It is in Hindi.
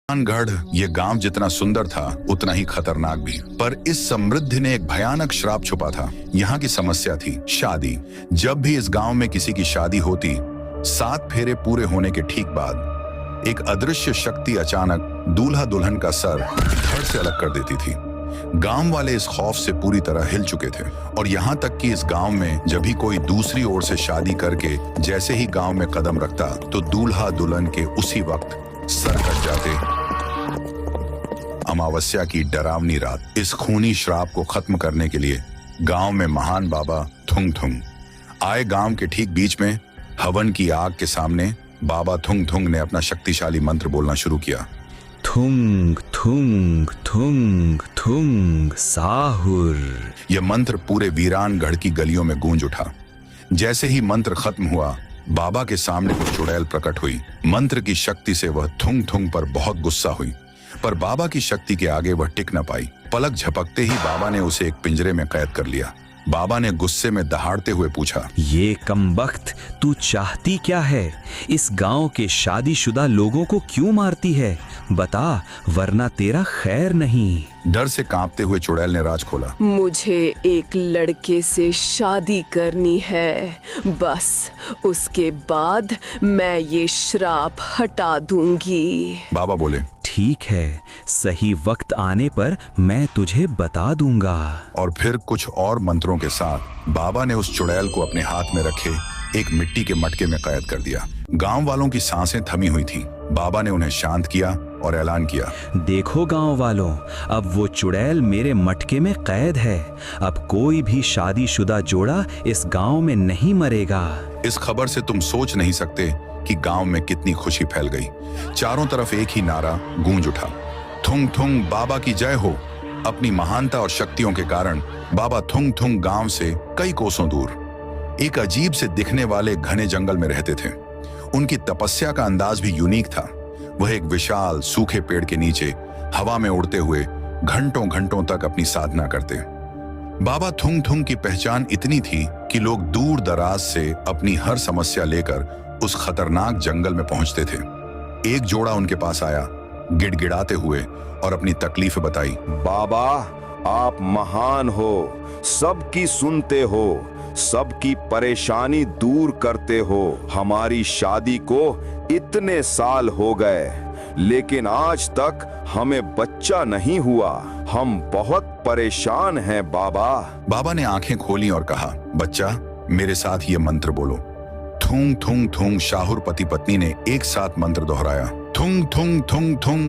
गढ़ ये गांव जितना सुंदर था उतना ही खतरनाक भी। पर इस समृद्धि ने एक भयानक श्राप छुपा था। यहाँ की समस्या थी शादी। जब भी इस गांव में किसी की शादी होती, 7 फेरे पूरे होने के ठीक बाद एक अदृश्य शक्ति अचानक दूल्हा दुल्हन का सर धड़ से अलग कर देती थी। गांव वाले इस खौफ से पूरी तरह हिल चुके थे और यहाँ तक कि इस गांव में जब भी कोई दूसरी ओर से शादी करके जैसे ही गांव में कदम रखता तो दूल्हा दुल्हन के उसी वक्त सर कट जाते। अमावस्या की डरावनी रात। इस खूनी श्राप को खत्म करने के लिए गांव में महान बाबा थुंग थुंग आए। गांव के ठीक बीच में हवन की आग के सामने बाबा थुंग थुंग ने अपना शक्तिशाली मंत्र बोलना शुरू किया। थुंग थुंग थुंग थुंग साहुर। यह मंत्र पूरे वीरानगढ़ की गलियों में गूंज उठा। जैसे ही मंत्र खत्म हुआ, बाबा के सामने कुछ चुड़ैल प्रकट हुई। मंत्र की शक्ति से वह थुंग थुंग पर बहुत गुस्सा हुई, पर बाबा की शक्ति के आगे वह टिक न पाई। पलक झपकते ही बाबा ने उसे एक पिंजरे में कैद कर लिया। बाबा ने गुस्से में दहाड़ते हुए पूछा, ये कमबख्त, तू चाहती क्या है? इस गांव के शादीशुदा लोगों को क्यों मारती है? बता, वरना तेरा खैर नहीं। डर से कांपते हुए चुड़ैल ने राज खोला। मुझे एक लड़के से शादी करनी है, बस उसके बाद मैं ये श्राप हटा दूंगी। बाबा बोले, ठीक है, सही वक्त आने पर मैं तुझे बता दूंगा। और फिर कुछ और मंत्रों के साथ बाबा ने उस चुड़ैल को अपने हाथ में रखे एक मिट्टी के मटके में कैद कर दिया। गांव वालों की सांसें थमी हुई थीं। बाबा ने उन्हें शांत किया और ऐलान किया, देखो गांव वालों, अब वो चुड़ैल मेरे मटके में कैद है। अब कोई भी शादीशुदा जोड़ा इस गांव में नहीं मरेगा। इस खबर से तुम सोच नहीं सकते कि गांव में कितनी खुशी फैल गई। चारों तरफ एक ही नारा गूंज उठा, थुंग थुंग बाबा की जय हो। अपनी महानता और शक्तियों के कारण बाबा थुंग थुंग गांव से कई कोसों दूर एक अजीब से दिखने वाले घने जंगल में रहते थे। उनकी तपस्या का अंदाज भी यूनिक था। वह एक विशाल सूखे पेड़ के नीचे हवा में उड़ते हुए घंटों घंटों तक अपनी साधना करते। बाबा थुंग थुंग की पहचान इतनी थी कि लोग दूर दराज से अपनी हर समस्या लेकर उस खतरनाक जंगल में पहुंचते थे। एक जोड़ा उनके पास आया, गिड़गिड़ाते हुए, और अपनी तकलीफ बताई। बाबा, आप महान हो, सबकी सुनते हो, सबकी परेशानी दूर करते हो। हमारी शादी को इतने साल हो गए, लेकिन आज तक हमें बच्चा नहीं हुआ। हम बहुत परेशान हैं बाबा। बाबा ने आंखें खोली और कहा, बच्चा, मेरे साथ ये मंत्र बोलो। थुंग थुंग थुंग। शाहुर पति पत्नी ने एक साथ मंत्र दोहराया, थुंग थुंग थुंग थुंग।